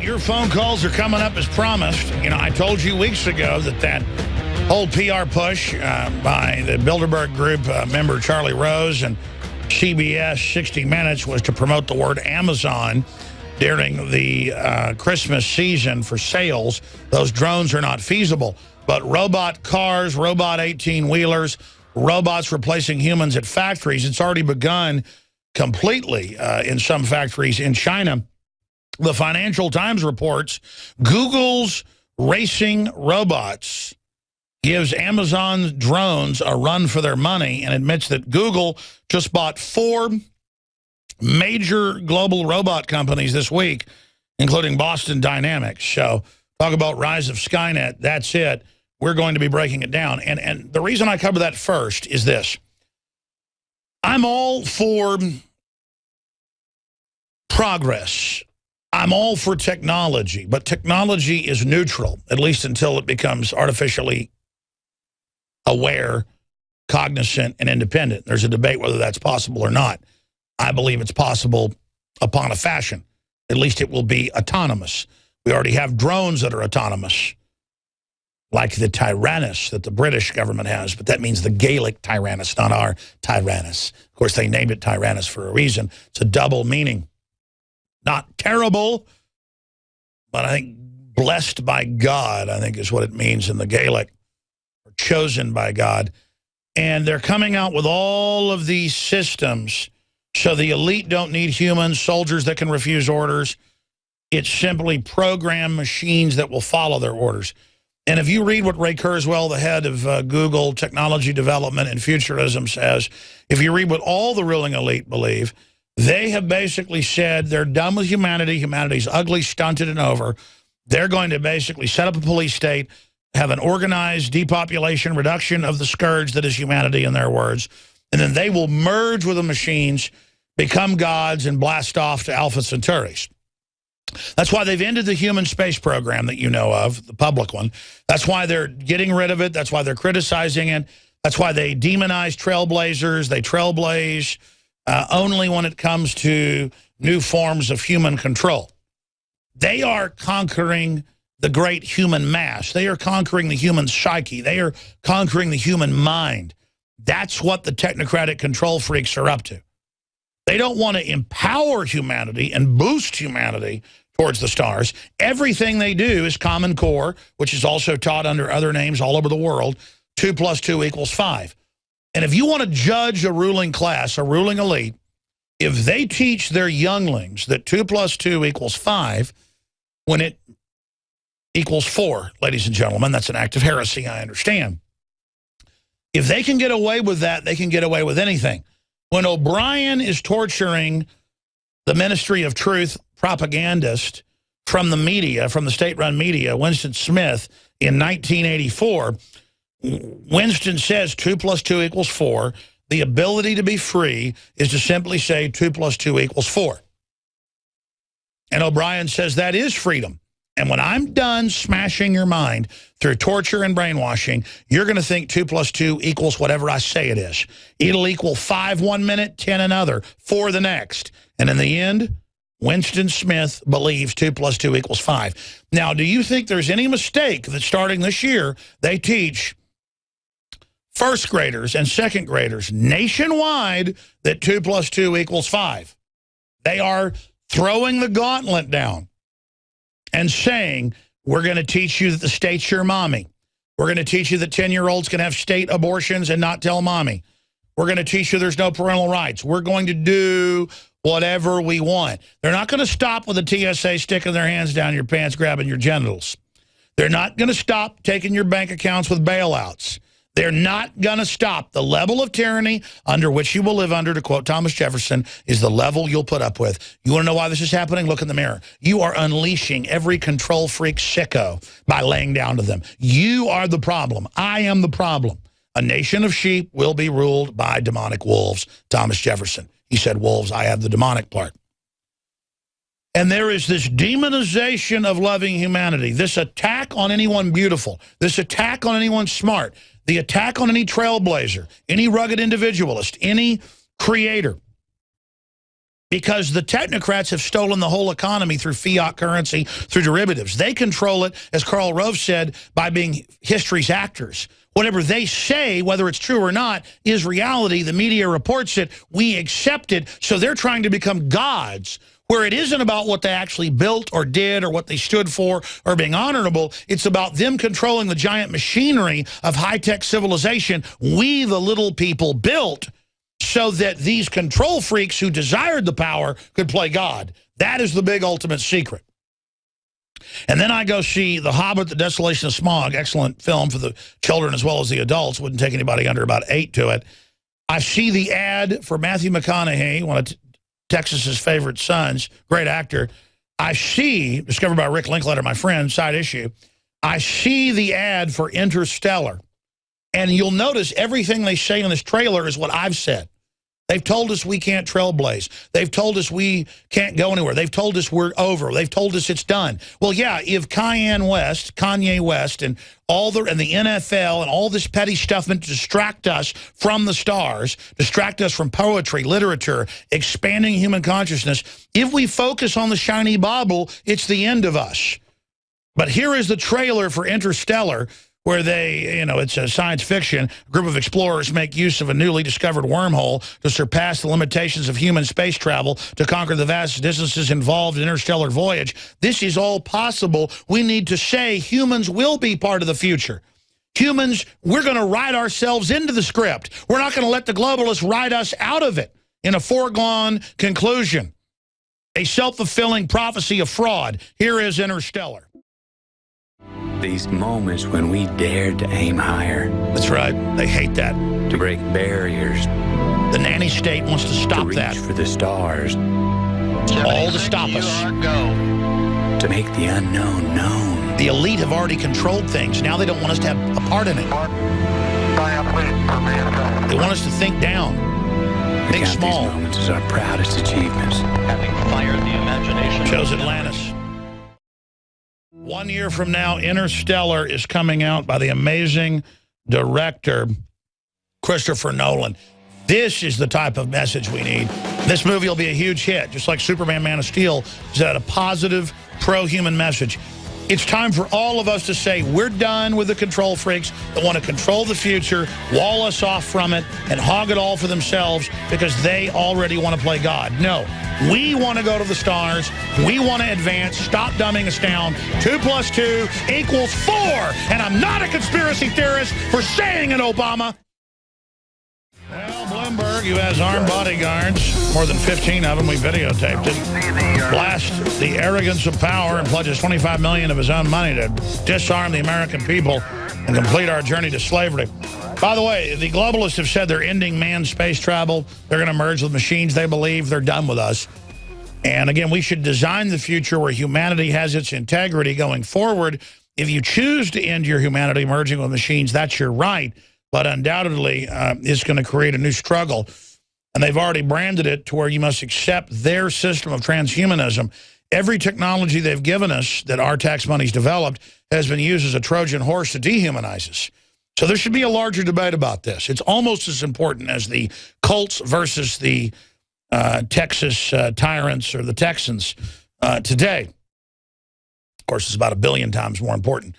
your phone calls are coming up as promised. You know, I told you weeks ago that whole PR push by the Bilderberg Group member Charlie Rose and CBS 60 Minutes was to promote the word Amazon during the Christmas season for sales. Those drones are not feasible. But robot cars, robot 18-wheelers, robots replacing humans at factories, it's already begun completely in some factories in China. The Financial Times reports Google's racing robots gives Amazon drones a run for their money and admits that Google just bought 4 major global robot companies this week, including Boston Dynamics. So talk about rise of Skynet. That's it. We're going to be breaking it down. And the reason I cover that first is this. I'm all for progress. I'm all for technology, but technology is neutral, at least until it becomes artificially aware, cognizant, and independent. There's a debate whether that's possible or not. I believe it's possible upon a fashion. At least it will be autonomous. We already have drones that are autonomous, like the Tyrannus that the British government has, but that means the Gaelic Tyrannus, not our Tyrannus. Of course, they named it Tyrannus for a reason. It's a double meaning. Not terrible, but I think blessed by God, I think is what it means in the Gaelic, or chosen by God. And they're coming out with all of these systems so the elite don't need humans, soldiers that can refuse orders. It's simply programmed machines that will follow their orders. And if you read what Ray Kurzweil, the head of Google Technology Development and Futurism, says, if you read what all the ruling elite believe, they have basically said they're done with humanity. Humanity's ugly, stunted, and over. They're going to basically set up a police state, have an organized depopulation, reduction of the scourge that is humanity, in their words, and then they will merge with the machines, become gods, and blast off to Alpha Centauris. That's why they've ended the human space program that you know of, the public one. That's why they're getting rid of it. That's why they're criticizing it. That's why they demonize trailblazers. They trailblaze only when it comes to new forms of human control. They are conquering the great human mass. They are conquering the human psyche. They are conquering the human mind. That's what the technocratic control freaks are up to. They don't want to empower humanity and boost humanity towards the stars. Everything they do is Common Core, which is also taught under other names all over the world. 2 + 2 = 5. And if you want to judge a ruling class, a ruling elite, if they teach their younglings that 2 + 2 = 5, when it equals 4, ladies and gentlemen, that's an act of heresy, I understand. If they can get away with that, they can get away with anything. When O'Brien is torturing the Ministry of Truth propagandist from the media, from the state-run media, Winston Smith, in 1984, Winston says 2 + 2 = 4. The ability to be free is to simply say 2 + 2 = 4. And O'Brien says that is freedom. And when I'm done smashing your mind through torture and brainwashing, you're going to think 2 + 2 = whatever I say it is. It'll equal 5 one minute, 10 another, 4 the next. And in the end, Winston Smith believes 2 + 2 = 5. Now, do you think there's any mistake that starting this year, they teach first graders and second graders nationwide that 2 + 2 = 5? They are throwing the gauntlet down and saying, we're going to teach you that the state's your mommy. We're going to teach you that 10-year-olds can have state abortions and not tell mommy. We're going to teach you there's no parental rights. We're going to do whatever we want. They're not going to stop with the TSA sticking their hands down your pants, grabbing your genitals. They're not going to stop taking your bank accounts with bailouts. They're not going to stop. The level of tyranny under which you will live under, to quote Thomas Jefferson, is the level you'll put up with. You want to know why this is happening? Look in the mirror. You are unleashing every control freak sicko by laying down to them. You are the problem. I am the problem. A nation of sheep will be ruled by demonic wolves. Thomas Jefferson. He said wolves. I have the demonic part. And there is this demonization of loving humanity, this attack on anyone beautiful, this attack on anyone smart, the attack on any trailblazer, any rugged individualist, any creator. because the technocrats have stolen the whole economy through fiat currency, through derivatives. They control it, as Karl Rove said, by being history's actors. Whatever they say, whether it's true or not, is reality. The media reports it. We accept it. So they're trying to become gods, where it isn't about what they actually built or did or what they stood for or being honorable. It's about them controlling the giant machinery of high-tech civilization we, the little people, built so that these control freaks who desired the power could play God. That is the big ultimate secret. And then I go see The Hobbit, The Desolation of Smaug, excellent film for the children as well as the adults. Wouldn't take anybody under about 8 to it. I see the ad for Matthew McConaughey, one of Texas's favorite sons, great actor. I see, discovered by Rick Linklater, my friend, side issue, I see the ad for Interstellar. And you'll notice everything they say in this trailer is what I've said. They've told us we can't trailblaze. They've told us we can't go anywhere. They've told us we're over. They've told us it's done. Well, yeah, if Kanye West, and the NFL and all this petty stuff meant to distract us from the stars, distract us from poetry, literature, expanding human consciousness, if we focus on the shiny bauble, it's the end of us. But here is the trailer for Interstellar, where they, it's a science fiction. A group of explorers make use of a newly discovered wormhole to surpass the limitations of human space travel to conquer the vast distances involved in interstellar voyage. This is all possible. We need to say humans will be part of the future. Humans, we're going to write ourselves into the script. We're not going to let the globalists write us out of it in a foregone conclusion. A self-fulfilling prophecy of fraud. Here is Interstellar. These moments when we dared to aim higher. That's right. They hate that. To break barriers. The nanny state wants to stop to reach that. For the stars. All to stop us. To make the unknown known. The elite have already controlled things. Now they don't want us to have a part in it. They want us to think down. Think small. These moments as our proudest achievements. Having fired the imagination. Chose Atlantis. 1 year from now, Interstellar is coming out by the amazing director, Christopher Nolan. This is the type of message we need. This movie will be a huge hit, just like Superman, Man of Steel. It's got a positive, pro-human message. It's time for all of us to say we're done with the control freaks that want to control the future, wall us off from it, and hog it all for themselves because they already want to play God. No, we want to go to the stars. We want to advance. Stop dumbing us down. 2 + 2 = 4. And I'm not a conspiracy theorist for saying it, Obama. Well, Bloomberg, who has armed bodyguards, more than 15 of them, we videotaped it, blast the arrogance of power and pledges $25 million of his own money to disarm the American people and complete our journey to slavery. By the way, the globalists have said they're ending manned space travel. They're going to merge with machines. They believe they're done with us. And again, we should design the future where humanity has its integrity going forward. If you choose to end your humanity merging with machines, that's your right. But undoubtedly, it's going to create a new struggle. And they've already branded it to where you must accept their system of transhumanism. Every technology they've given us that our tax money's developed has been used as a Trojan horse to dehumanize us. So there should be a larger debate about this. It's almost as important as the cults versus the Texas tyrants or the Texans today. Of course, it's about 1 billion times more important.